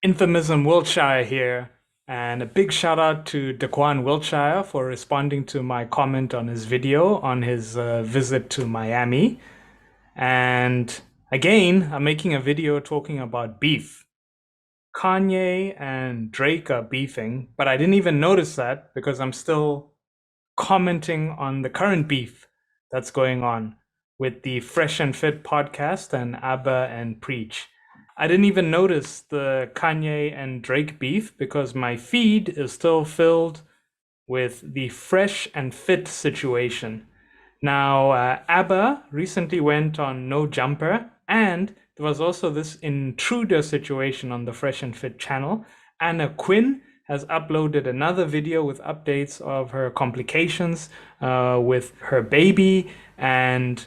Infamism Wiltshire here, and a big shout out to Daquan Wiltshire for responding to my comment on his video on his visit to Miami. And again, I'm making a video talking about beef. Kanye and Drake are beefing, but I didn't even notice that because I'm still commenting on the current beef that's going on with the Fresh and Fit podcast and Abba and Preach. I didn't even notice the Kanye and Drake beef because my feed is still filled with the Fresh and Fit situation. Now, ABBA recently went on No Jumper, and there was also this intruder situation on the Fresh and Fit channel. Anna Quinn has uploaded another video with updates of her complications with her baby, and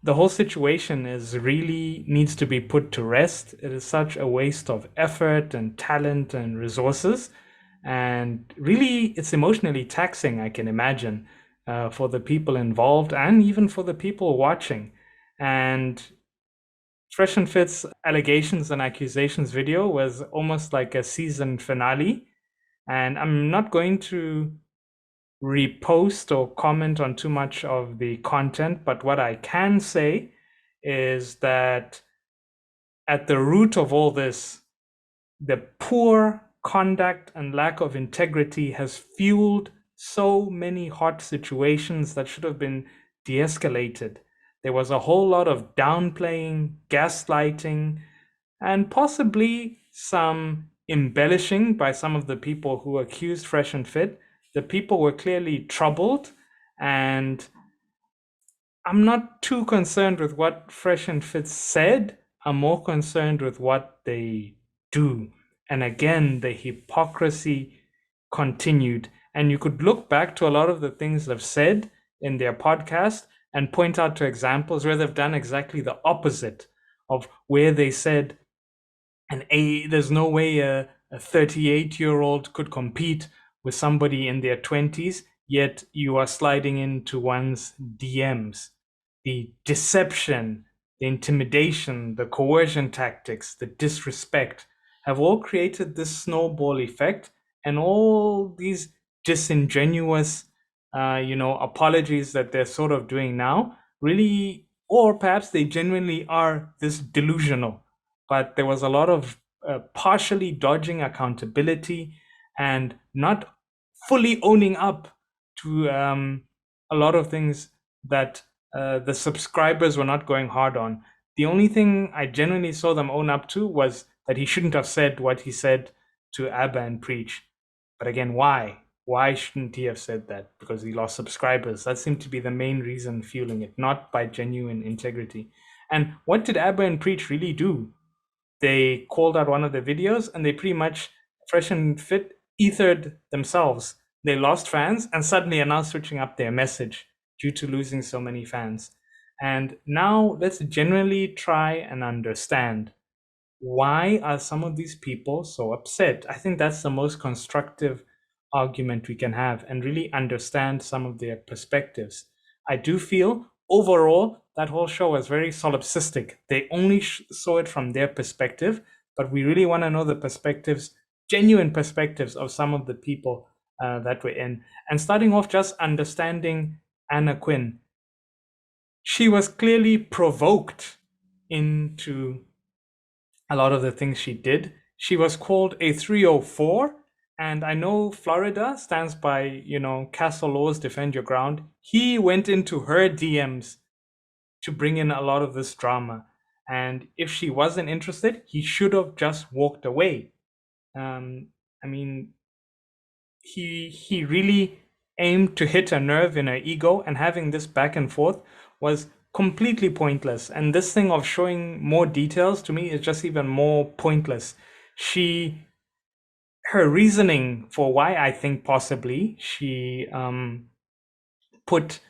the whole situation is really needs to be put to rest. It is such a waste of effort and talent and resources. And really, it's emotionally taxing, I can imagine, for the people involved and even for the people watching. And Fresh and Fit's allegations and accusations video was almost like a season finale. And I'm not going to repost or comment on too much of the content, but what I can say is that at the root of all this, the poor conduct and lack of integrity has fueled so many hot situations that should have been de escalated. There was a whole lot of downplaying, gaslighting, and possibly some embellishing by some of the people who accused Fresh and Fit. The people were clearly troubled, and I'm not too concerned with what Fresh and Fit said. I'm more concerned with what they do. And again, the hypocrisy continued. And you could look back to a lot of the things they've said in their podcast and point out to examples where they've done exactly the opposite of where they said there's no way a 38-year-old could compete with somebody in their 20s, yet you are sliding into one's DMs. The deception, the intimidation, the coercion tactics, the disrespect have all created this snowball effect, and all these disingenuous, apologies that they're sort of doing now really, or perhaps they genuinely are this delusional, but there was a lot of partially dodging accountability and not fully owning up to a lot of things that the subscribers were not going hard on. The only thing I genuinely saw them own up to was that he shouldn't have said what he said to Abba and Preach. But again, why? Why shouldn't he have said that? Because he lost subscribers. That seemed to be the main reason fueling it, not by genuine integrity. And what did Abba and Preach really do? They called out one of the videos and they pretty much Fresh and Fit ethered themselves. They lost fans and suddenly are now switching up their message due to losing so many fans. And now let's genuinely try and understand, why are some of these people so upset? I think that's the most constructive argument we can have and really understand some of their perspectives. I do feel overall that whole show was very solipsistic. They only saw it from their perspective, but we really want to know the perspectives, genuine perspectives of some of the people that were in. And starting off, just understanding Anna Quinn, she was clearly provoked into a lot of the things she did. She was called a 304, and I know Florida stands by, castle laws, defend your ground. He went into her DMs to bring in a lot of this drama. And if she wasn't interested, he should have just walked away. Um, I mean, he really aimed to hit a nerve in her ego, and having this back and forth was completely pointless. And this thing of showing more details to me is just even more pointless. She Her reasoning for why I think possibly she put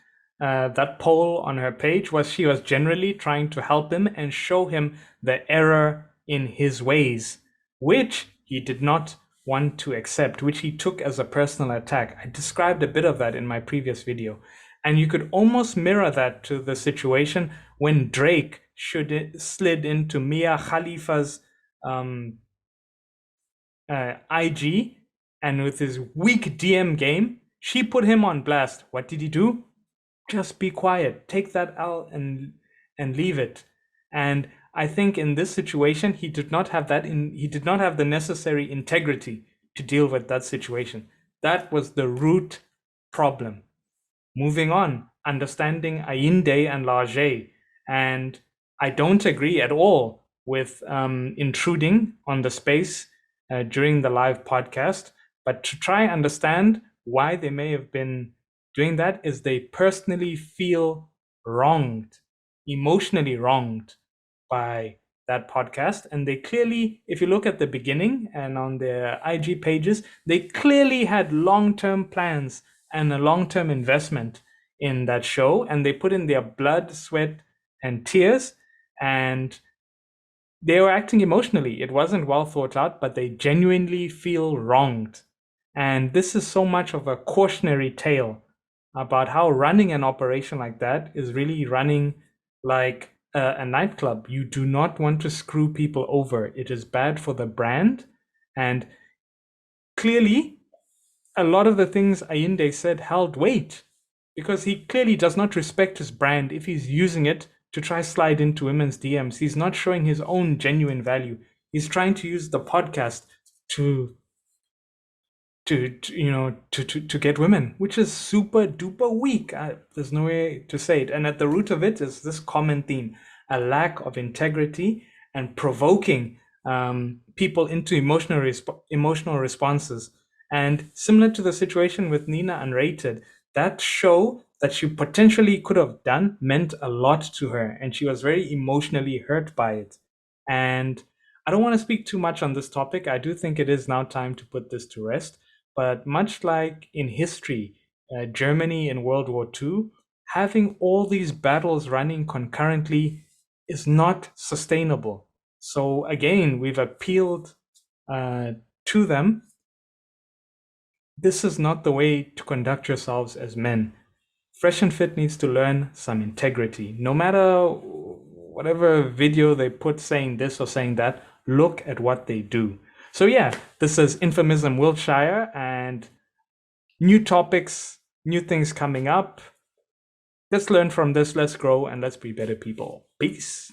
that poll on her page was she was generally trying to help him and show him the error in his ways, which he did not want to accept, which he took as a personal attack. I described a bit of that in my previous video. And you could almost mirror that to the situation when Drake slid into Mia Khalifa's IG, and with his weak DM game, she put him on blast. What did he do? Just be quiet, take that L and leave it. And I think in this situation, he did not have he did not have the necessary integrity to deal with that situation. That was the root problem. Moving on, understanding Ayinde and Larger. And I don't agree at all with intruding on the space during the live podcast, but to try understand why they may have been doing that is they personally feel wronged, emotionally wronged by that podcast. And they clearly, if you look at the beginning and on their IG pages, they clearly had long-term plans and a long-term investment in that show, and they put in their blood, sweat, and tears, and they were acting emotionally. It wasn't well thought out, but they genuinely feel wronged. And this is so much of a cautionary tale about how running an operation like that is really running like a nightclub. You do not want to screw people over. It is bad for the brand. And clearly, a lot of the things Ayinde said held weight because he clearly does not respect his brand if he's using it to try slide into women's DMs. He's not showing his own genuine value. He's trying to use the podcast to get women, which is super duper weak. There's no way to say it. And at the root of it is this common theme: a lack of integrity and provoking people into emotional responses. And similar to the situation with Nina Unrated, that show that she potentially could have done meant a lot to her, and she was very emotionally hurt by it. And I don't want to speak too much on this topic. I do think it is now time to put this to rest. But much like in history, Germany in World War II, having all these battles running concurrently is not sustainable. So again, we've appealed to them. This is not the way to conduct yourselves as men. Fresh and Fit needs to learn some integrity. No matter whatever video they put saying this or saying that, look at what they do. So yeah, this is Infamism Wiltshire, and new topics, new things coming up. Let's learn from this, let's grow, and let's be better people. Peace.